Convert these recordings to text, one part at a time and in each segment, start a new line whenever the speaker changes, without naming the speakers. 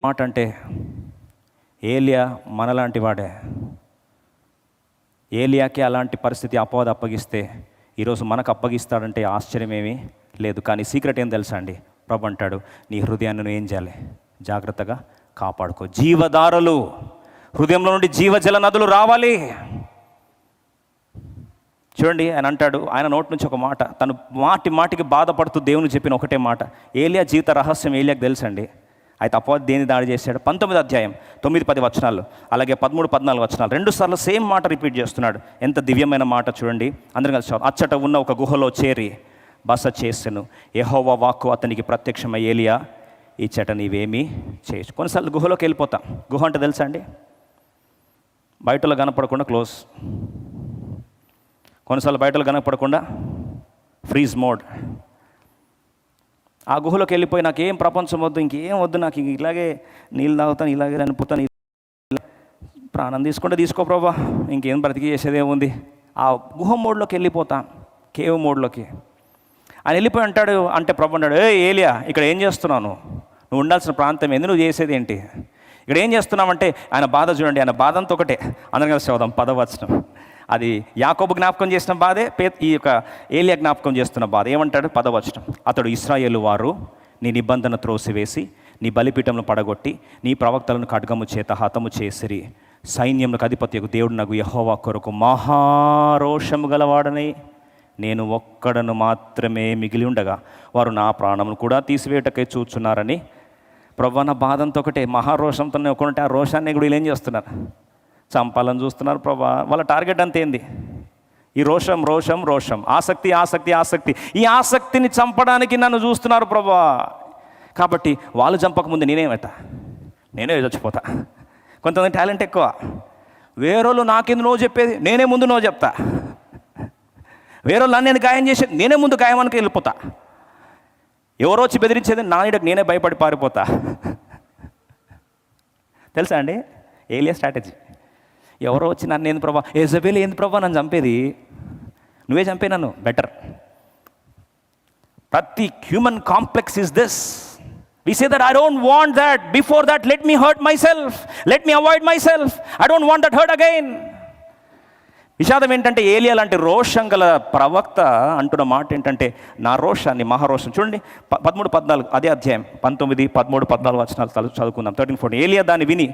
మాట అంటే ఏలియా మనలాంటి వాడే. ఏలియాకి అలాంటి పరిస్థితి అపవాది అప్పగిస్తే ఈరోజు మనకు అప్పగిస్తాడంటే ఆశ్చర్యమేమీ లేదు. కానీ సీక్రెట్ ఏం తెలుసా అండి? ప్రభు అంటాడు, నీ హృదయాన్ని నువ్వు ఏం చేయాలి? జాగ్రత్తగా కాపాడుకో. జీవధారలు, హృదయంలో నుండి జీవజల నదులు రావాలి. చూడండి, ఆయన అంటాడు, ఆయన నోటి నుంచి ఒక మాట, తను మాటికి బాధపడుతూ దేవుని చెప్పిన ఒకటే మాట. ఏలియా జీవిత రహస్యం ఏలియాకి తెలుసండి. అయితే అపవాది దేని దాడి చేశాడు? 19వ అధ్యాయం 9-10 వచనాలు, అలాగే 13-14 వచనాలు, 2 సార్లు సేమ్ మాట రిపీట్ చేస్తున్నాడు. ఎంత దివ్యమైన మాట చూడండి. అందరం కలిసి అచ్చట ఉన్న ఒక గుహలో చేరి బస చేసెను. యెహోవా వాక్కు అతనికి ప్రత్యక్షమై, ఏలియా ఇచ్చట నీవేమీ చేయొచ్చు. కొన్నిసార్లు గుహలోకి వెళ్ళిపోతాం. గుహ అంటే తెలుసా అండి? బయటలో కనపడకుండా క్లోజ్. కొన్నిసార్లు బయటలో కనపడకుండా ఫ్రీజ్ మోడ్. ఆ గుహలోకి వెళ్ళిపోయి నాకేం ప్రపంచం వద్దు, ఇంకేం వద్దు, నాకు ఇలాగే నీళ్ళు తాగుతాను, ఇలాగే చనిపోతాను, ప్రాణం తీసుకుంటే తీసుకో ప్రభా, ఇంకేం బ్రతికి చేసేదేముంది. ఆ గుహ మోడ్లోకి వెళ్ళిపోతాం, కేవ్ మోడ్లోకి. ఆయన వెళ్ళిపోయి అంటాడు, అంటే ప్రభు అంటాడు, ఏ ఏలియా, ఇక్కడ ఏం చేస్తున్నావు? నువ్వు ఉండాల్సిన ప్రాంతం ఏంది? నువ్వు చేసేది ఏంటి? ఇక్కడ ఏం చేస్తున్నావంటే ఆయన బాధ చూడండి. ఆయన బాధ అంతా ఒకటే. అందరం కలిసి చదువుదాం 10వ వచనం. అది యాకోబు జ్ఞాపకం చేసిన బాధే, ఈ యొక్క ఏలియా జ్ఞాపకం చేస్తున్న బాధ. ఏమంటాడు? 10వ వచనం. అతడు ఇశ్రాయేలు వారు నీ నిబంధన త్రోసివేసి నీ బలిపీఠంలో పడగొట్టి నీ ప్రవక్తలను ఖడ్గము చేత హతము చేసిరి. సైన్యములకు అధిపత్యకు దేవుడు నగు యెహోవా కొరకు మహారోషము గలవాడని నేను ఒక్కడను మాత్రమే మిగిలి ఉండగా వారు నా ప్రాణమును కూడా తీసివేయటకై చూచున్నారని. ప్రభు, నా బాధంతో ఒకటే, మహారోషంతోనే ఒకటే. ఆ రోషాన్ని కూడా వీళ్ళు ఏం చేస్తున్నారు? చంపాలని చూస్తున్నారు ప్రభా. వాళ్ళ టార్గెట్ అంతే ఏంది? ఈ రోషం రోషం రోషం, ఆసక్తి ఆసక్తి ఆసక్తి. ఈ ఆసక్తిని చంపడానికి నన్ను చూస్తున్నారు ప్రభా. కాబట్టి వాళ్ళు చంపకముందు నేనే చచ్చిపోతా. కొంతమంది టాలెంట్ ఎక్కువ. వేరేళ్ళు నాకెందు నో చెప్పేది, నేనే ముందు నో చెప్తా. వేరేళ్ళు నన్ను నేను గాయం చేసేది, నేనే ముందు గాయమానికి వెళ్ళిపోతా. ఎవరో వచ్చి బెదిరించేది నా నీడకు నేనే భయపడి పారిపోతా. తెలుసా అండి ఏలియా స్ట్రాటజీ? ఎవరో వచ్చి నన్ను ఏంది ప్రభా, యెజబెల్ ఏంది ప్రభా నన్ను చంపేది, నువ్వే చంపే నన్ను, బెటర్. ప్రతి human complex is this. We say that I don't want that. Before that, let me hurt myself. Let me avoid myself. I don't want that hurt again. విషాదం ఏంటంటే ఏలియా లాంటి రోషం గల ప్రవక్త అంటున్న మాట ఏంటంటే, నా రోషాన్ని, మహారోషం. చూడండి 13-14 అదే అధ్యాయం 19, 13, 14 వచనాలు చదువుకుందాం. 13-14. ఏలియా దాన్ని విని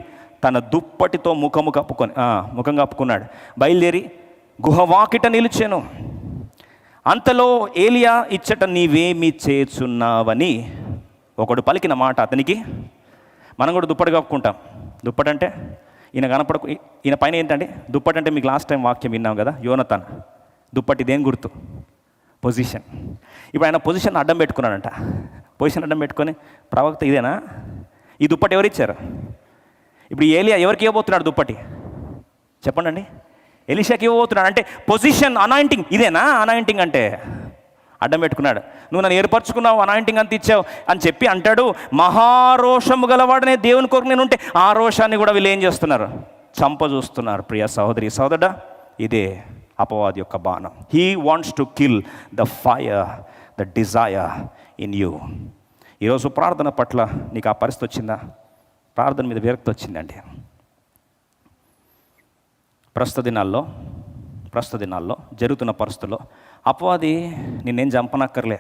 తన దుప్పటితో ముఖం కప్పుకున్నాడు. బయలుదేరి గుహవాకిట నిలిచాను. అంతలో ఏలియా ఇచ్చట నీవేమి చేస్తున్నావని ఒకడు పలికిన మాట అతనికి. మనం కూడా దుప్పటి కప్పుకుంటాం. దుప్పటి అంటే ఈయన పైన ఏంటంటే దుప్పటి అంటే, మీకు లాస్ట్ టైం వాక్యం విన్నాం కదా, యోనతాన్. దుప్పటి దేని గుర్తు? పొజిషన్. ఇప్పుడు ఆయన పొజిషన్ అడ్డం పెట్టుకున్నాడంట. పొజిషన్ అడ్డం పెట్టుకొని, ప్రవక్త ఇదేనా? ఈ దుప్పటి ఎవరిచ్చారు? ఇప్పుడు ఏలియా ఎవరికి ఇవ్వబోతున్నాడు దుప్పటి? చెప్పండి అండి. ఎలీషాకి ఇవ్వబోతున్నాడు. అంటే పొజిషన్, అనాయింటింగ్ ఇదేనా? అనాయింటింగ్ అంటే అడ్డం పెట్టుకున్నాడు. నువ్వు నన్ను ఏర్పరచుకున్నావు, అనాయింటింగ్ అంత ఇచ్చావు అని చెప్పి అంటాడు. మహారోషము గలవాడనే దేవుని కొరకు నేను ఉంటే ఆ రోషాన్ని కూడా వీళ్ళు ఏం చేస్తున్నారు? చంప చూస్తున్నారు. ప్రియ సహోదరి సహోదరుడా, ఇదే అపవాది యొక్క బాణం. He wants to kill the fire, the desire in you. ఈరోజు ప్రార్థన పట్ల నీకు ఆ పరిస్థితి వచ్చిందా? ప్రార్థన మీద విరక్తి వచ్చిందండి. ప్రస్తుత దినాల్లో జరుగుతున్న పరిస్థితుల్లో అపవాది నిన్నేం చంపనక్కర్లే.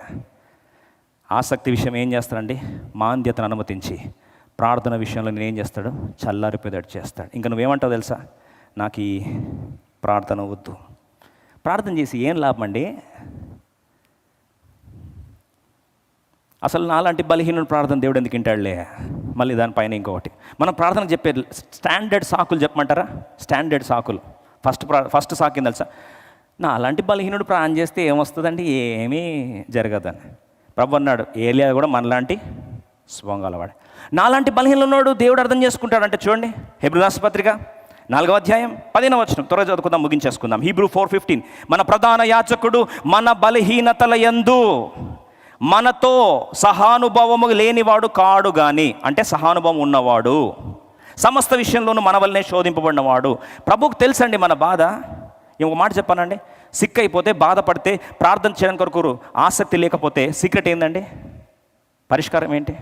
ఆసక్తి విషయం ఏం చేస్తాడండి? మాంద్యతను అనుమతించి ప్రార్థన విషయంలో నేనేం చేస్తాడు? చల్లారిపోయేటట్టు చేస్తాడు. ఇంకా నువ్వేమంటావు తెలుసా? నాకు ఈ ప్రార్థన వద్దు. ప్రార్థన చేసి ఏం లాభం అండి? అసలు నాలాంటి బలహీనుడు ప్రార్థన దేవుడు ఎందుకు వింటాడులే. మళ్ళీ దానిపైన ఇంకొకటి, మనం ప్రార్థన చెప్పే స్టాండర్డ్ సాకులు చెప్పమంటారా? స్టాండర్డ్ సాకులు. ఫస్ట్ సాకు ఏం తెలుసా? నా అలాంటి బలహీనుడు ప్రార్థన చేస్తే ఏమొస్తుందండి? ఏమీ జరగదని ప్రభు అన్నాడు. ఏలియా కూడా మనలాంటి స్వభావం గలవాడు. నాలాంటి బలహీనుడు దేవుడు అర్థం చేసుకుంటాడంటే చూడండి, హెబ్రీ రాసిన పత్రిక 4వ అధ్యాయం 15వ వచనం. త్వరగా చదువుకుందాం, ముగించేసుకుందాం. హీబ్రూ 4:15. మన ప్రధాన యాజకుడు మన బలహీనతల యందు మనతో సహానుభవము లేనివాడు కాడు గాని, అంటే సహానుభవం ఉన్నవాడు, సమస్త విషయంలోనూ మన వల్లనే శోధింపబడినవాడు. ప్రభువుకు తెలుసండి మన బాధ. ఇంకొక మాట చెప్పానండి, సిక్ అయిపోతే, బాధపడితే, ప్రార్థన చేయడానికి కొరకు ఆసక్తి లేకపోతే సీక్రెట్ ఏందండి? పరిష్కారం ఏంటి?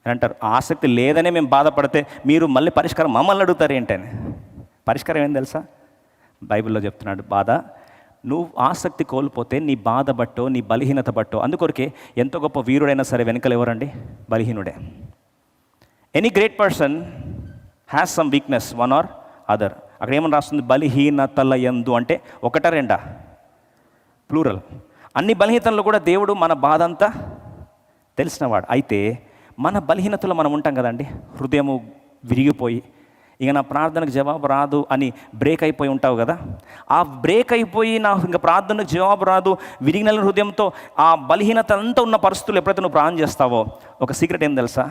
అని అంటారు. ఆసక్తి లేదనే మేము బాధపడితే మీరు మళ్ళీ పరిష్కారం మమ్మల్ని అడుగుతారు ఏంటని. పరిష్కారం ఏం తెలుసా? బైబిల్లో చెప్తున్నాడు, బాధ నువ్వు ఆసక్తి కోల్పోతే నీ బాధ బట్టో నీ బలహీనత బట్టో. అందుకొరకే ఎంతో గొప్ప వీరుడైనా సరే వెనకలు ఎవరండి? బలహీనుడే. Any great person has some weakness, one or other. అక్కడ ఏమని రాస్తుంది? బలహీనతల యందు. అంటే ఒకట రెండా? ప్లూరల్. అన్ని బలహీనతల్లో కూడా దేవుడు మన బాధ అంతా తెలిసినవాడు. అయితే మన బలహీనతలో మనం ఉంటాం కదండి, హృదయము విరిగిపోయి ఇక నా ప్రార్థనకు జవాబు రాదు అని బ్రేక్ అయిపోయి ఉంటావు కదా. ఆ బ్రేక్ అయిపోయి నా ఇంకా ప్రార్థనకు జవాబు రాదు, విరిగిన హృదయంతో ఆ బలహీనత అంతా ఉన్న పరిస్థితులు ఎప్పుడైతే నువ్వు ప్రార్థన చేస్తావో, ఒక సీక్రెట్ ఏం తెలుసా?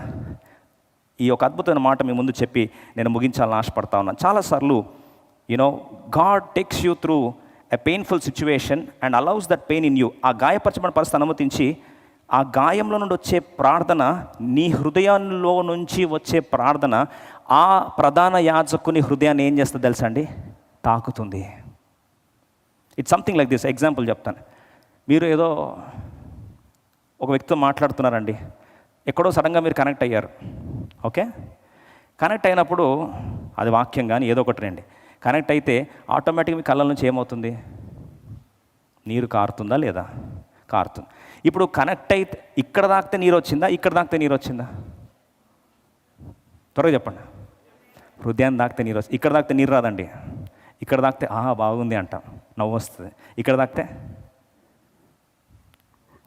ఈ ఒక అద్భుతమైన మాట మీ ముందు చెప్పి నేను ముగించాలని ఆశపడతా ఉన్నాను. చాలాసార్లు God takes you through a painful situation and allows that pain in you. ఆ గాయపరచబడిన పరిస్థితి అనుమతించి ఆ గాయంలో నుండి వచ్చే ప్రార్థన, నీ హృదయంలో నుంచి వచ్చే ప్రార్థన ఆ ప్రధాన యాజకుని హృదయాన్ని ఏం చేస్తుంది తెలుసా అండి? తాకుతుంది. It's something like this. Example చెప్తాను. మీరు ఏదో ఒక వ్యక్తితో మాట్లాడుతున్నారండి, ఎక్కడో సడన్గా మీరు కనెక్ట్ అయ్యారు. ఓకే, కనెక్ట్ అయినప్పుడు అది వాక్యం కానీ ఏదో ఒకటి రండి, కనెక్ట్ అయితే ఆటోమేటిక్గా మీ కళ్ళ నుంచి ఏమవుతుంది? నీరు కారుతుందా లేదా? కారుతుంది. ఇప్పుడు కనెక్ట్ అయితే ఇక్కడ దాకితే నీరు వచ్చిందా, ఇక్కడ దాకితే నీరు వచ్చిందా? త్వరగా చెప్పండి. హృదయాన్ని దాకితే నీరు వస్తుంది. ఇక్కడ దాకితే నీరు రాదండి. ఇక్కడ దాకితే బాగుంది అంటాం, నవ్వు వస్తుంది. ఇక్కడ దాకితే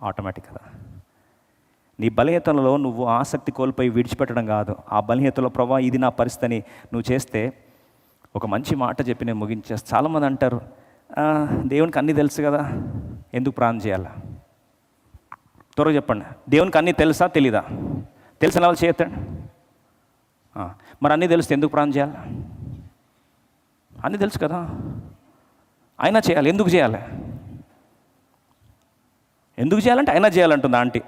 ఆటోమేటిక్ కదా. నీ బలహీనతలలో నువ్వు ఆసక్తి కోల్పోయి విడిచిపెట్టడం కాదు, ఆ బలహీనతలో ప్రభా ఇది నా పరిస్థితిని నువ్వు చేస్తే ఒక మంచి మాట చెప్పి నేను ముగించేస్తాను. చాలామంది అంటారు, దేవునికి అన్నీ తెలుసు కదా, ఎందుకు ప్రార్థన చేయాలా? త్వరగా చెప్పండి. దేవునికి అన్నీ తెలుసా తెలీదా? తెలిసిన వాళ్ళు చేయొద్దండి. మరి అన్నీ తెలిస్తే ఎందుకు ప్రార్థన చేయాలి? అన్నీ తెలుసు కదా, అయినా చేయాలి. ఎందుకు చేయాలి? ఎందుకు చేయాలంటే అయినా చేయాలంటుంది ఆంటీ.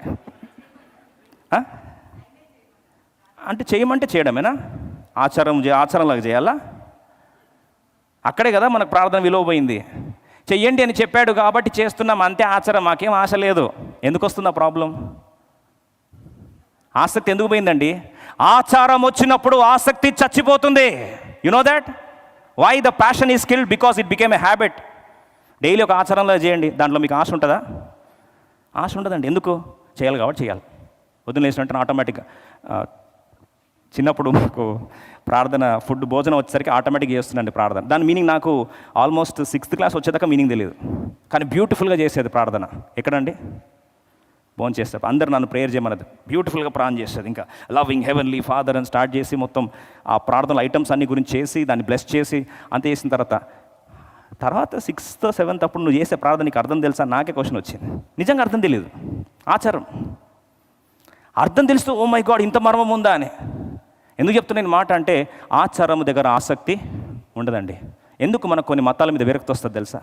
అంటే చేయమంటే చేయడమేనా? ఆచారంలాగా చేయాలా? అక్కడే కదా మనకు ప్రార్థన విలువ పోయింది. చెయ్యండి అని చెప్పాడు కాబట్టి చేస్తున్నాం, అంతే ఆచారం, మాకేం ఆశ లేదు. ఎందుకు వస్తుంది ఆ ప్రాబ్లం? ఆసక్తి ఎందుకు పోయిందండి? ఆచారం వచ్చినప్పుడు ఆసక్తి చచ్చిపోతుంది. You know that? Why the passion is killed? Because it became a habit. Daily ఒక ఆచారంలో చేయండి, దాంట్లో మీకు ఆశ ఉంటుందా? ఆశ ఉండదండి. ఎందుకు? చేయాలి కాబట్టి చేయాలి. వదిలేసినట్టు ఆటోమేటిక్గా. చిన్నప్పుడు మాకు ప్రార్థన ఫుడ్ భోజనం వచ్చేసరికి ఆటోమేటిక్గా చేస్తుందండి ప్రార్థన. దాని మీనింగ్ నాకు ఆల్మోస్ట్ 6th క్లాస్ వచ్చేదాకా మీనింగ్ తెలియదు, కానీ బ్యూటిఫుల్గా చేసేది ప్రార్థన. ఎక్కడండి? భోజనం చేస్తారు అందరు నన్ను ప్రేయర్ చేయమన్నది, బ్యూటిఫుల్గా ప్రార్థన చేస్తుంది. ఇంకా లవింగ్ హెవెన్లీ ఫాదర్ అని స్టార్ట్ చేసి మొత్తం ఆ ప్రార్థనల ఐటమ్స్ అన్ని గురించి చేసి దాన్ని బ్లెస్ చేసి అంతే చేసిన తర్వాత 6th 7th అప్పుడు నువ్వు చేసే ప్రార్థన నీకు అర్థం తెలుసా? నాకే క్వశ్చన్ వచ్చింది. నిజంగా అర్థం తెలియదు. ఆచారం అర్థం తెలుస్తూ ఓ మై గాడ్ ఇంత మర్మం ఉందా అని. ఎందుకు చెప్తున్నా మాట అంటే ఆచారం దగ్గర ఆసక్తి ఉండదండి. ఎందుకు మనకు కొన్ని మతాల మీద విరక్తి వస్తుంది తెలుసా?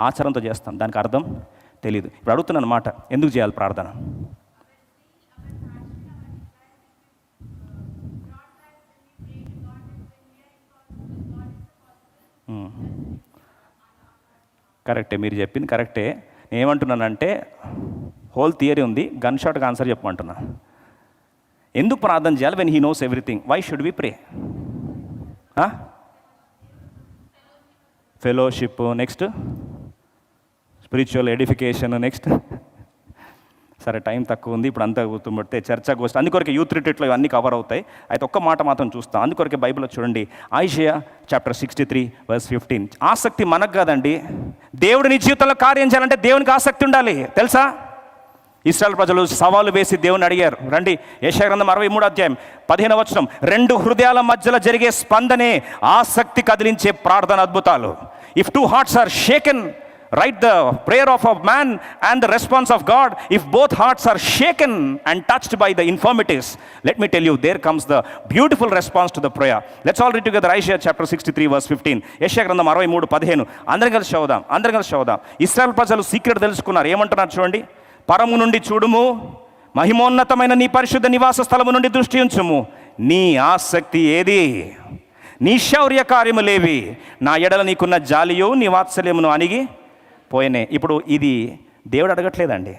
ఆచారంతో చేస్తాం, దానికి అర్థం తెలీదు. ఇప్పుడు అడుగుతున్నాను మాట, ఎందుకు చేయాలి ప్రార్థన? కరెక్టే, మీరు చెప్పింది కరెక్టే. నేనేమంటున్నానంటే హోల్ థియరీ ఉంది, గన్ షాట్గా ఆన్సర్ చెప్పమంటున్నా. ఎందుకు ప్రార్థన చేయాలి? When he knows everything, why should we pray? Fellowship, next spiritual edification, next సరే టైం తక్కువ ఉంది ఇప్పుడు అంతా గుర్తుపడితే చర్చా గోష్ఠి, అందుకొరకే యూత్ రిట్రీట్లో ఇవన్నీ కవర్ అవుతాయి. అయితే ఒక్క మాట మాత్రం చూస్తాం. అందుకొరకే బైబిల్లో చూడండి, ఐషియా చాప్టర్ 63 verse 15. ఆసక్తి మనకు కాదండి, దేవుడి నీ జీవితంలో కార్యం చేయాలంటే దేవునికి ఆసక్తి ఉండాలి. తెలుసా? ఇశ్రాయేల్ ప్రజలు సవాలు వేసి దేవుని అడిగారు. రండి, యెషయా గ్రంథం 63:15 రెండు హృదయాల మధ్యలో జరిగే స్పందనే ఆసక్తి కదిలించే ప్రార్థన అద్భుతాలు. If 2 hearts are shaken, write the prayer of a man and the response of God. If both hearts are shaken and touched by the infirmities, let me tell you, there comes the beautiful response to the prayer. Let's all read together Isaiah chapter 63 verse 15. యెషయా గ్రంథం 63:15. అందరం కలిసి చదువుదాం. ఇశ్రాయేల్ ప్రజలు secret తెలుసుకున్నారు. ఏమంటున్నారు చూడండి. పరము నుండి చూడుము, మహిమోన్నతమైన నీ పరిశుద్ధ నివాస స్థలము నుండి దృష్టి ఉంచుము. నీ ఆసక్తి ఏది? నీ శౌర్య కార్యములేవి? నా ఎడల నీకున్న జాలియు నీ వాత్సల్యమును అణిగి పోయినే. ఇప్పుడు ఇది దేవుడు అడగట్లేదండి.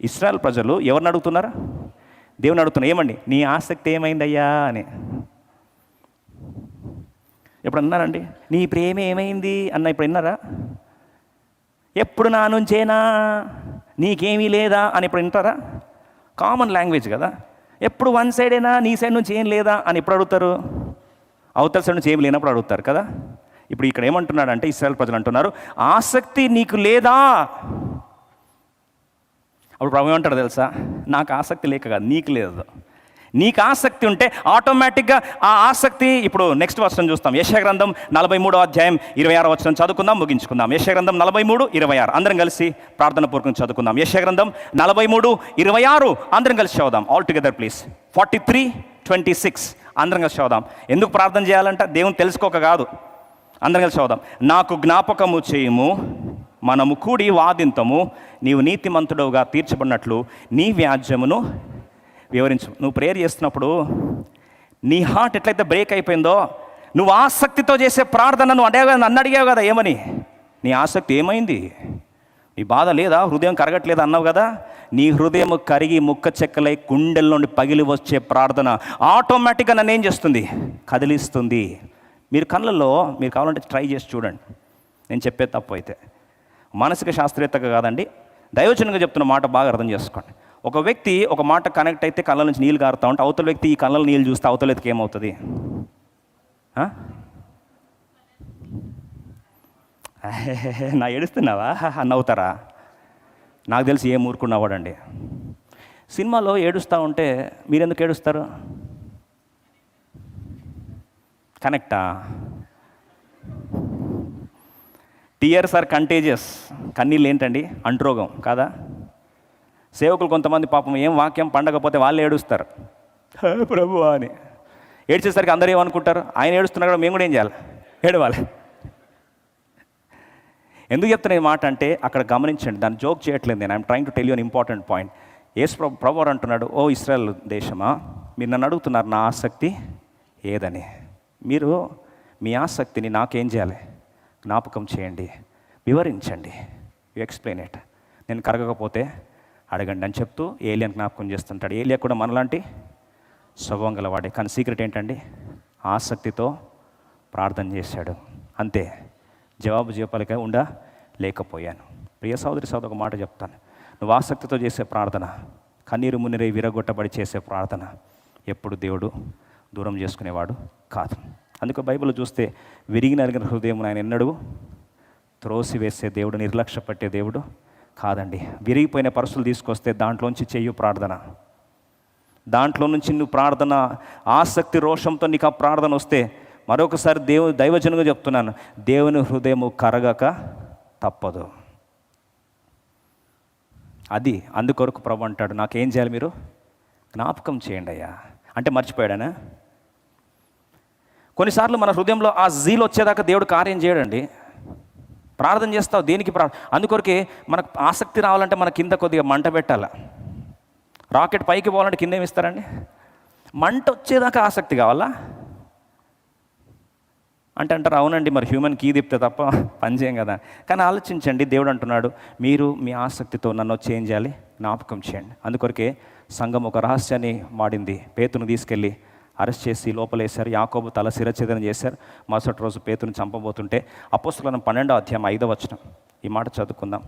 ఇశ్రాయేల్ ప్రజలు ఎవరిని అడుగుతున్నారు? దేవుని అడుగుతున్నా, ఏమండి నీ ఆసక్తి ఏమైందయ్యా అని. ఎప్పుడు అన్నారండి నీ ప్రేమ ఏమైంది అన్న? ఇప్పుడు విన్నారా? ఎప్పుడు నా నుంచేనా, నీకేమీ లేదా అని ఇప్పుడు వింటారా? కామన్ లాంగ్వేజ్ కదా. ఎప్పుడు వన్ సైడేనా, నీ సైడ్ నుంచి ఏం లేదా అని ఎప్పుడు అడుగుతారు? అవతల సైడ్ నుంచి ఏం లేనప్పుడు అడుగుతారు కదా. ఇప్పుడు ఇక్కడ ఏమంటున్నాడంటే ఇశ్రాయేల్ ప్రజలు అంటున్నారు, ఆసక్తి నీకు లేదా. అప్పుడు ప్రభు ఏమంటాడు తెలుసా? నాకు ఆసక్తి లేక కాదు, నీకు లేదు. నీకు ఆసక్తి ఉంటే ఆటోమేటిక్గా ఆ ఆసక్తి. ఇప్పుడు నెక్స్ట్ వచనం చూస్తాం. యెషయా గ్రంథం 43వ అధ్యాయం 26వ వచనం చదువుకుందాం, ముగించుకుందాం. యెషయా గ్రంథం 43:26 అందరం కలిసి ప్రార్థన పూర్వకం చదువుకుందాం. యెషయా గ్రంథం 43:26 అందరం కలిసి చదువుదాం. All together please. 43:26 అందరం కలిసి చదువుదాం. ఎందుకు ప్రార్థన చేయాలంట? దేవుని తెలుసుకోక కాదు. అందరం కలిసి చదువుదాం. నాకు జ్ఞాపకము చేయుము, మనము కూడి వాదింతము, నీవు నీతిమంతుడుగా తీర్చబడినట్లు నీ వ్యాజ్యమును వివరించు. నువ్వు ప్రేయర్ చేస్తున్నప్పుడు నీ హార్ట్ ఎట్లయితే బ్రేక్ అయిపోయిందో, నువ్వు ఆసక్తితో చేసే ప్రార్థన, నువ్వు నన్ను అడిగావు కదా ఏమని, నీ ఆసక్తి ఏమైంది? నీ బాధ లేదా? హృదయం కరగట్లేదు అన్నావు కదా. నీ హృదయం కరిగి ముక్క చెక్కలై గుండెల నుండి పగిలి వచ్చే ప్రార్థన ఆటోమేటిక్గా నన్ను ఏం చేస్తుంది? కదిలిస్తుంది. మీరు కళ్ళల్లో మీరు కావాలంటే ట్రై చేసి చూడండి. నేను చెప్పే తప్పు అయితే మానసిక శాస్త్రవేత్తగా కాదండి, దైవజనంగా చెప్తున్న మాట బాగా అర్థం చేసుకోండి. ఒక వ్యక్తి ఒక మాట కనెక్ట్ అయితే కళ్ళ నుంచి నీళ్ళు కారుతూ ఉంటే అవతల వ్యక్తి ఈ కళ్ళలో నీళ్ళు చూస్తే అవతల వ్యక్తికి ఏమవుతుంది? నా ఏడుస్తున్నావా నవ్వుతారా? నాకు తెలిసి ఏం ఊరుకున్నావాడండి. సినిమాలో ఏడుస్తూ ఉంటే మీరెందుకు ఏడుస్తారు? కనెక్టా? Tears are contagious. కన్నీళ్ళు ఏంటండి? అంటురోగం కాదా? సేవకులు కొంతమంది పాపం ఏం వాక్యం పండకపోతే వాళ్ళు ఏడుస్తారు, ప్రభు అని. ఏడ్చేసరికి అందరూ ఏమనుకుంటారు? ఆయన ఏడుస్తున్నారు కదా, మేము కూడా ఏం చేయాలి? ఏడవాలి. ఎందుకు చెప్తున్నా ఈ మాట అంటే అక్కడ గమనించండి, దాన్ని జోక్ చేయట్లేదు నేను. I'm trying to tell you an important point. Yesu ప్రభు అంటున్నాడు, ఓ ఇశ్రాయేల్ దేశమా, మీరు నన్ను అడుగుతున్నారు నా ఆసక్తి ఏదని. మీరు మీ ఆసక్తిని నాకేం చేయాలి? జ్ఞాపకం చేయండి, వివరించండి. You explain it. నేను కరగకపోతే అడగండి అని చెప్తూ ఏలియాని జ్ఞాపకం చేస్తుంటాడు. ఏలియా కూడా మనలాంటి స్వభావం గలవాడే, కానీ సీక్రెట్ ఏంటండి? ఆసక్తితో ప్రార్థన చేశాడు. అంతే, జవాబు చెప్పలేక లేకపోయాను. ప్రియ సోదరి ఒక మాట చెప్తాను. నువ్వు ఆసక్తితో చేసే ప్రార్థన, కన్నీరు మున్నీరై విరగొట్టబడి చేసే ప్రార్థన ఎప్పుడు దేవుడు దూరం చేసుకునేవాడు కాదు. అందుకే బైబిల్ చూస్తే విరిగి నలిగిన హృదయం ఆయన ఎన్నడూ త్రోసివేసే దేవుడు, నిర్లక్ష్య పట్టే దేవుడు కాదండి. విరిగిపోయిన పరుసులు తీసుకొస్తే దాంట్లోంచి చెయ్యు ప్రార్థన, దాంట్లో నుంచి నువ్వు ప్రార్థన ఆసక్తి రోషంతో నీకు ఆ ప్రార్థన వస్తే, మరొకసారి దైవజనుగా చెప్తున్నాను, దేవుని హృదయము కరగక తప్పదు. అది అందుకొరకు ప్రభు అంటాడు, నాకేం చేయాలి? మీరు జ్ఞాపకం చేయండి అయ్యా అంటే మర్చిపోయాడనా? కొన్నిసార్లు మన హృదయంలో ఆ జీల్ వచ్చేదాకా దేవుడు కార్యం చేయడండి. ప్రార్థన చేస్తావు దేనికి? అందుకొరకే మనకు ఆసక్తి రావాలంటే మన కింద కొద్దిగా మంట పెట్టాల. రాకెట్ పైకి పోవాలంటే కింద ఏమి ఇస్తారండి? మంట వచ్చేదాకా ఆసక్తి కావాలా అంటే అంటారు. అవునండి, మరి హ్యూమన్ కీ తిప్పితే తప్ప పనిచేయం కదా. కానీ ఆలోచించండి, దేవుడు అంటున్నాడు, మీరు మీ ఆసక్తితో నన్ను చేంజ్ చేయాలి, జ్ఞాపకం చేయండి. అందుకొరకే సంఘం ఒక రహస్యాన్ని వాడింది. పేతును తీసుకెళ్ళి అరెస్ట్ చేసి లోపలేశారు. యాకోబు తల శిరఛేదన చేశారు. మరుసటి రోజు పేతును చంపబోతుంటే అపోస్తలుల 12వ అధ్యాయం 5వ వచనం ఈ మాట చదువుకుందాం.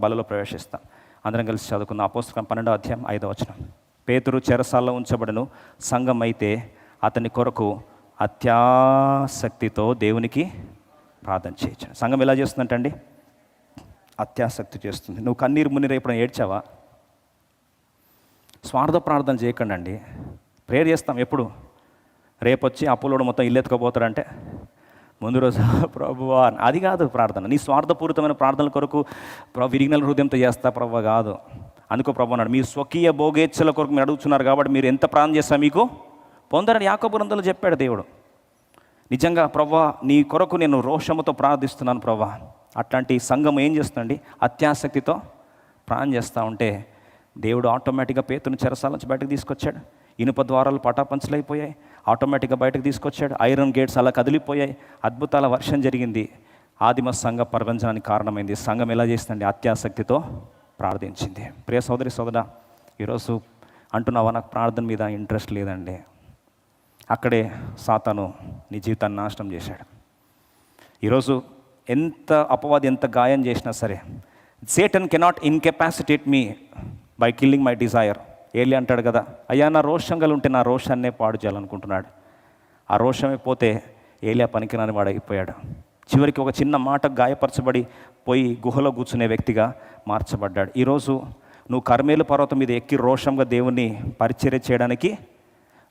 బలలో ప్రవేశిస్తాం. అందరం కలిసి చదువుకుందాం. అపోస్తలుల 12వ అధ్యాయం 5వ వచనం. పేతురు చెరసాల్లో ఉంచబడను, సంఘం అయితే అతని కొరకు అత్యాసక్తితో దేవునికి ప్రార్థన చేయొచ్చు. సంఘం ఎలా చేస్తుందంటండి? అత్యాసక్తి చేస్తుంది. నువ్వు కన్నీరు మున్నీరు ఎప్పుడైనా ఏడ్చావా? స్వార్థ ప్రార్థన చేయకండి అండి. ప్రేయర్ చేస్తాం ఎప్పుడు? రేపు వచ్చి అప్పులోడు మొత్తం ఇల్లు ఎత్తుకోపోతాడంటే ముందు రోజు ప్రభువా, అది కాదు ప్రార్థన. నీ స్వార్థపూరితమైన ప్రార్థనల కొరకు విరిగిన హృదయంతో చేస్తా ప్రభు కాదు. అందుకో ప్రభు అన్నాడు, మీ స్వకీయ భోగేచ్ఛల కొరకు మీరు అడుగుతున్నారు కాబట్టి మీరు ఎంత ప్రార్థన చేస్తా మీకు పొందరని యాకోబు గ్రంథంలో చెప్పాడు దేవుడు. నిజంగా ప్రభా నీ కొరకు నేను రోషముతో ప్రార్థిస్తున్నాను ప్రభా. అట్లాంటి సంఘం ఏం చేస్తుందండి? అత్యాసక్తితో ప్రార్థన చేస్తూ ఉంటే దేవుడు ఆటోమేటిక్గా పేతును చెరసాల నుంచి బయటకు తీసుకొచ్చాడు. ఇనుప ద్వారాలు పటాపంచలైపోయాయి, ఆటోమేటిక్గా బయటకు తీసుకొచ్చాడు. ఐరన్ గేట్స్ అలా కదిలిపోయాయి. అద్భుతాల వర్షం జరిగింది. ఆదిమ సంఘ ప్రపంచానికి కారణమైంది. సంఘం ఎలా చేస్తుందండి? అత్యాసక్తితో ప్రార్థించింది. ప్రియ సోదరి సోదరా, ఈరోజు అంటున్నావా, నాకు ప్రార్థన మీద ఇంట్రెస్ట్ లేదండి. అక్కడే సాతాను నీ జీవితాన్ని నాశనం చేశాడు. ఈరోజు ఎంత అపవాది ఎంత గాయం చేసినా సరే, Satan cannot incapacitate me by killing my desire. ఏలి అంటాడు కదా, అయ్యా నా రోషం గల ఉంటే నా రోషాన్నే పాడు చేయాలనుకుంటున్నాడు. ఆ రోషమే పోతే ఏలియా పనికిరాని వాడైపోయాడు. చివరికి ఒక చిన్న మాట గాయపరచబడి పోయి గుహలో కూర్చునే వ్యక్తిగా మార్చబడ్డాడు. ఈరోజు నువ్వు కర్మేలు పర్వతం మీద ఎక్కి రోషంగా దేవుణ్ణి పరిచర్య చేయడానికి,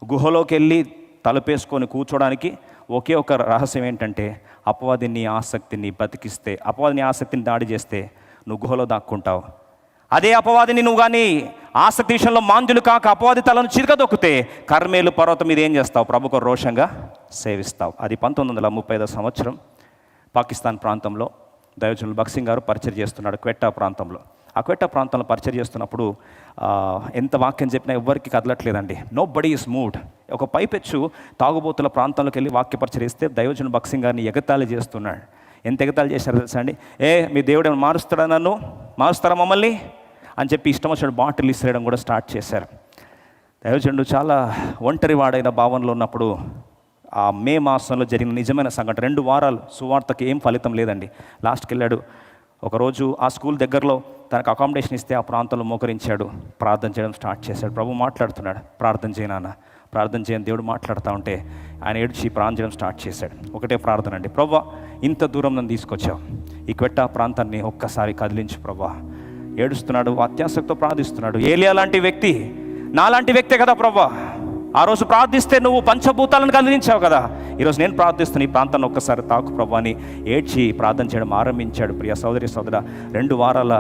గుహలోకి వెళ్ళి తలుపేసుకొని కూర్చోడానికి ఒకే ఒక రహస్యం ఏంటంటే, అపవాదిని ఆసక్తిని బతికిస్తే, అపవాదిని ఆసక్తిని దాడి చేస్తే నువ్వు గుహలో దాక్కుంటావు. అదే అపవాదిని నువ్వు కానీ ఆసక్తి విషయంలో మాంద్యులు కాక అపవాది తలను చిరగదొక్కితే కర్మేలు పర్వతం మీద ఏం చేస్తావు? ప్రభుకు రోషంగా సేవిస్తావు. అది 1935 సంవత్సరం పాకిస్తాన్ ప్రాంతంలో దైవజనులు భగత్ సింగ్ గారు పరిచయం చేస్తున్నాడు క్వెట్టా ప్రాంతంలో. ఆ క్వెట్టా ప్రాంతంలో పరిచయం చేస్తున్నప్పుడు ఎంత వాక్యం చెప్పినా ఎవ్వరికి కదలట్లేదండి. Nobody is mood. ఒక పైపెచ్చు తాగుబోతుల ప్రాంతంలోకి వెళ్ళి వాక్య పరిచయం చేస్తే దైవజనులు భగత్ సింగ్ గారిని ఎగతాళి చేస్తున్నాడు. ఎంత ఎగతాళి చేశారో తెలుసా అండి? మీ దేవుడు ఏమైనా మారుస్తాడా, నన్ను మారుస్తారా మమ్మల్ని అని చెప్పి ఇష్టం వచ్చినట్టు బాటిల్ ఇసిరేయడం కూడా స్టార్ట్ చేశారు. దైవజనుడు చాలా ఒంటరి వాడైన భావనలో ఉన్నప్పుడు ఆ మే మాసంలో జరిగిన నిజమైన సంఘటన, 2 వారాలు సువార్తకి ఏం ఫలితం లేదండి. లాస్ట్కి వెళ్ళాడు. ఒకరోజు ఆ స్కూల్ దగ్గరలో తనకు అకామిడేషన్ ఇస్తే ఆ ప్రాంతంలో మోకరించాడు, ప్రార్థన చేయడం స్టార్ట్ చేశాడు. ప్రభు మాట్లాడుతున్నాడు, ప్రార్థన చేయనా, ప్రార్థన చేయని దేవుడు మాట్లాడుతూ ఉంటే ఆయన ఏడ్చి ప్రార్థన చేయడం స్టార్ట్ చేశాడు. ఒకటే ప్రార్థన అండి, ప్రభా ఇంత దూరం నన్ను తీసుకొచ్చావు, ఈ క్వెట్టా ప్రాంతాన్ని ఒక్కసారి కదిలించు ప్రభా. ఏడుస్తున్నాడు, అత్యాసక్తితో ప్రార్థిస్తున్నాడు. ఏలియా లాంటి వ్యక్తి, నాలాంటి వ్యక్తే కదా ప్రభా. ఆ రోజు ప్రార్థిస్తే నువ్వు పంచభూతాలను కదిలించావు కదా, ఈరోజు నేను ప్రార్థిస్తున్నా, ఈ ప్రాంతాన్ని ఒక్కసారి తాకు ప్రభు అని ఏడ్చి ప్రార్థన చేయడం ఆరంభించాడు. ప్రియ సోదరి సోదర, 2 వారాల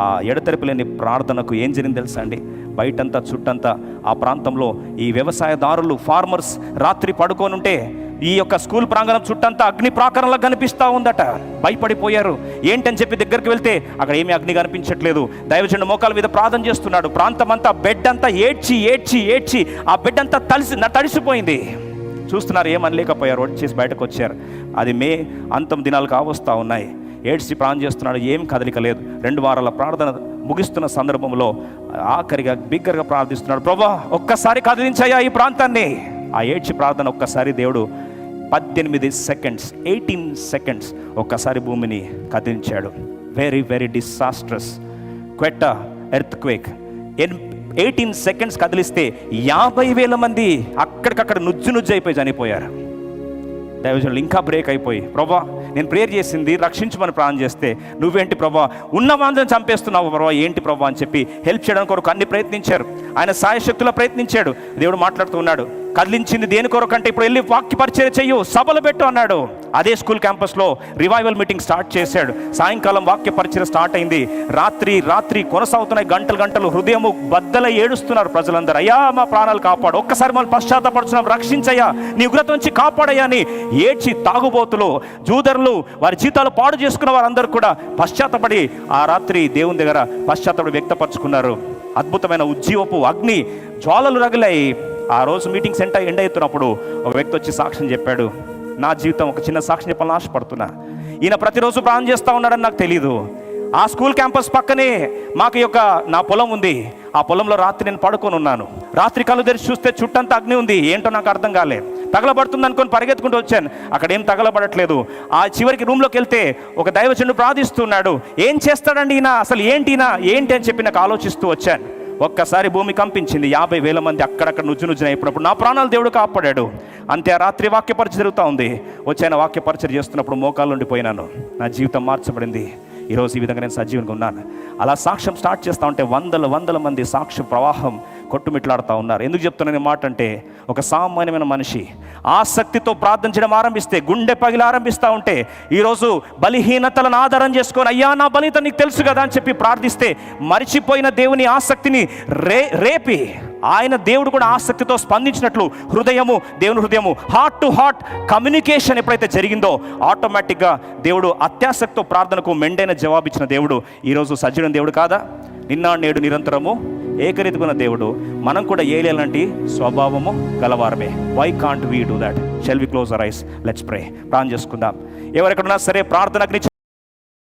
ఆ ఎడతెరిపి లేని ప్రార్థనకు ఏం జరిగింది తెలుసా అండి? బయటంతా చుట్టంతా ఆ ప్రాంతంలో ఈ వ్యవసాయదారులు, ఫార్మర్స్ రాత్రి పడుకొని ఉంటే ఈ యొక్క స్కూల్ ప్రాంగణం చుట్టంతా అగ్ని ప్రాకారంలా కనిపిస్తూ ఉందట. భయపడిపోయారు. ఏంటని చెప్పి దగ్గరికి వెళ్తే అక్కడ ఏమీ అగ్ని కనిపించట్లేదు. దైవజనుడు మోకాల మీద ప్రార్థన చేస్తున్నాడు. ప్రాంతం అంతా, బెడ్ అంతా ఏడ్చి ఏడ్చి ఏడ్చి ఆ బెడ్ అంతా తడిసిపోయింది. చూస్తున్నారు, ఏమనలేకపోయారు. వచ్చేసి బయటకు వచ్చారు. అది మే అంతం దినాలు కావస్తూ ఉన్నాయి. ఏడ్చి ప్రార్థన చేస్తున్నాడు, ఏం కదలిక లేదు. 2 వారాల ప్రార్థన ముగిస్తున్న సందర్భంలో ఆఖరిగా బిగ్గరగా ప్రార్థిస్తున్నాడు, ప్రభా ఒక్కసారి కదిలించాయా ఈ ప్రాంతాన్ని. ఆ ఏడ్చి ప్రార్థన ఒక్కసారి దేవుడు 18 సెకండ్స్ ఒక్కసారి భూమిని కదిలించాడు. Very very disastrous Quetta earthquake. 18 seconds కదిలిస్తే 50,000 మంది అక్కడికక్కడ నుజ్జు అయిపోయి చనిపోయారు. దైవజనులు ఇంకా బ్రేక్ అయిపోయి, ప్రభా నేను ప్రేయర్ చేసింది రక్షించమని ప్రార్థన చేస్తే నువ్వేంటి ప్రభా ఉన్న వాళ్ళని చంపేస్తున్నావు ప్రభా, ఏంటి ప్రభా అని చెప్పి హెల్ప్ చేయడానికి కొరకు అన్ని ప్రయత్నించారు. ఆయన సాయశక్తులా ప్రయత్నించాడు. దేవుడు మాట్లాడుతూ ఉన్నాడు, కదిలించింది దేని కొరకంటే ఇప్పుడు వెళ్ళి వాక్య పరిచర్య చెయ్యు, సభలు పెట్టు అన్నాడు. అదే స్కూల్ క్యాంపస్లో రివైవల్ మీటింగ్ స్టార్ట్ చేశాడు. సాయంకాలం వాక్య పరిచర్య స్టార్ట్ అయింది. రాత్రి కొనసాగుతున్నాయి, గంటలు. హృదయము బద్దల ఏడుస్తున్నారు ప్రజలందరూ, అయ్యా మా ప్రాణాలు కాపాడు, ఒక్కసారి మనం పశ్చాత్తపడుతున్నాం, రక్షించయ్యా, నీ ఉగ్రత నుంచి కాపాడయ్యా అని ఏడ్చి తాగుబోతులు, జూదరులు, వారి జీతాలు పాడు చేసుకున్న వారందరూ కూడా పశ్చాత్తపడి ఆ రాత్రి దేవుని దగ్గర పశ్చాత్తపడి వ్యక్తపరుచుకున్నారు. అద్భుతమైన ఉజ్జీవపు అగ్ని జ్వాలలు రగిలాయి. ఆ రోజు మీటింగ్ సెంటర్ ఎండ్ అవుతున్నప్పుడు ఒక వ్యక్తి వచ్చి సాక్ష్యం చెప్పాడు. నా జీవితం ఒక చిన్న సాక్ష్యం చెప్పాలని ఆశపడుతున్నా. ఈయన ప్రతిరోజు ప్రార్థన చేస్తూ ఉన్నాడని నాకు తెలీదు. ఆ స్కూల్ క్యాంపస్ పక్కనే మాకు నా పొలం ఉంది. ఆ పొలంలో రాత్రి నేను పడుకొని ఉన్నాను. రాత్రి కళ్ళు తెరిచి చూస్తే చుట్టంతా అగ్ని ఉంది. ఏంటో నాకు అర్థం కాలే. తగలబడుతుంది అనుకొని పరిగెత్తుకుంటూ వచ్చాను. అక్కడ ఏం తగలబడట్లేదు. ఆ చివరికి రూమ్లోకి వెళ్తే ఒక దైవజనుడు ప్రార్థిస్తున్నాడు. ఏం చేస్తాడండి ఈయన, అసలు ఏంటి అని చెప్పి నాకు ఆలోచిస్తూ వచ్చాను. ఒక్కసారి భూమి కంపించింది. 50,000 మంది అక్కడక్కడ నుజ్జున అయిపోయినప్పుడు నా ప్రాణాలు దేవుడు కాపాడాడు. అంతే. ఆ రాత్రి వాక్య పరిచయం జరుగుతూ ఉంది. వచ్చాను, వాక్య పరిచయం చేస్తున్నప్పుడు మోకాళ్ళు ఉండిపోయినాను. నా జీవితం మార్చబడింది. ఈరోజు ఈ విధంగా నేను సజీవంగా ఉన్నాను. అలా సాక్ష్యం స్టార్ట్ చేస్తూ ఉంటే వందల మంది సాక్ష్య ప్రవాహం కొట్టుమిట్లాడుతూ ఉన్నారు. ఎందుకు చెప్తున్నాను మాట అంటే, ఒక సామాన్యమైన మనిషి ఆసక్తితో ప్రార్థన చేయడం ఆరంభిస్తే, గుండె పగిలి ఆరంభిస్తూ ఉంటే, ఈరోజు బలహీనతలను ఆధారం చేసుకొని అయ్యా నా బలిత నీకు తెలుసు కదా అని చెప్పి ప్రార్థిస్తే, మరిచిపోయిన దేవుని ఆసక్తిని రేపి ఆయన దేవుడు కూడా ఆసక్తితో స్పందించినట్లు దేవుని హృదయము హార్ట్ టు హార్ట్ కమ్యూనికేషన్ ఎప్పుడైతే జరిగిందో, ఆటోమేటిక్గా దేవుడు అత్యాసక్తితో ప్రార్థనకు మెండైన జవాబిచ్చిన దేవుడు ఈరోజు సజీవైన దేవుడు కాదా? నిన్న నేడు నిరంతరము ఏకరీతిగా దేవుడు. మనం కూడా ఏలియా లాంటి స్వభావము గలవారమే. Why can't we do that? Shall we close our eyes? Let's pray. ప్రార్థన చేసుకుందాం. ఎవరెక్కడున్నా సరే ప్రార్థనకు